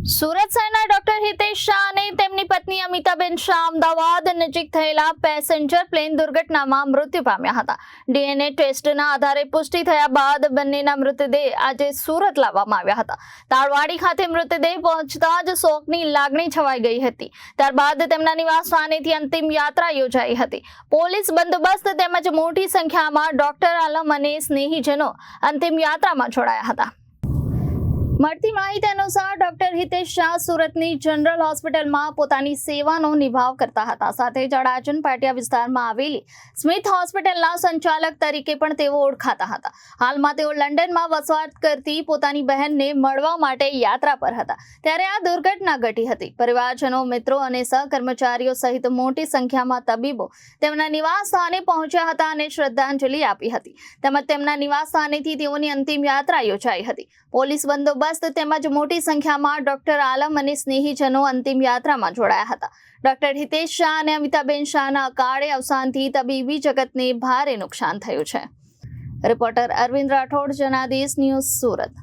સુરત શહેરના ડોક્ટર હિતેશ શાહ અને તેમની પત્ની અમિતાબેન શાહ અમદાવાદ નજીક થયેલા પેસેન્જર પ્લેન દુર્ઘટનામાં મૃત્યુ પામ્યા હતા। ડીએનએ ટેસ્ટના આધારે પુષ્ટિ થયા બાદ બંનેના મૃતદેહ આજે સુરત લાવવામાં આવ્યા હતા। તાળવાડી ખાતે મૃતદેહ પહોંચતા જ શોકની લાગણી છવાઈ ગઈ હતી। ત્યારબાદ તેમના નિવાસ સ્થાનેથી અંતિમ યાત્રા યોજાઈ હતી। પોલીસ બંદોબસ્ત તેમજ મોટી સંખ્યામાં ડોક્ટર આલમ અને સ્નેહીજનો અંતિમ યાત્રામાં જોડાયા હતા। મળતી માહિતી અનુસાર ડોક્ટર હિતેશ શાહ સુરતની જનરલ હોસ્પિટલમાં પોતાની સેવાનો નિભાવ કરતા હતા। સાથે જ અડાજણ પાટિયા વિસ્તારમાં આવેલી સ્મિથ હોસ્પિટલના સંચાલક તરીકે પણ તેઓ ઓળખાતા હતા। હાલમાં તેઓ લંડનમાં વસવાટ કરતી પોતાની બહેનને મળવા માટે યાત્રા પર હતા, ત્યારે આ દુર્ઘટના ઘટી હતી। પરિવારજનો, મિત્રો અને સહકર્મચારીઓ સહિત મોટી સંખ્યામાં તબીબો તેમના નિવાસ સ્થાને પહોંચ્યા હતા અને શ્રદ્ધાંજલિ આપી હતી, તેમજ તેમના નિવાસ સ્થાનેથી તેઓની અંતિમ યાત્રા યોજાઈ હતી। પોલીસ બંદોબસ્ત તેમજ મોટી સંખ્યામાં ડોક્ટર આલમ અને સ્નેહીજનો અંતિમ યાત્રામાં જોડાયા હતા। ડોક્ટર હિતેશ શાહ અને અમિતાબેન શાહના અકાળે અવસાનથી તબીબી જગતને ભારે નુકસાન થયું છે। Reporter Arvind Rathod, Janadesh news, Surat.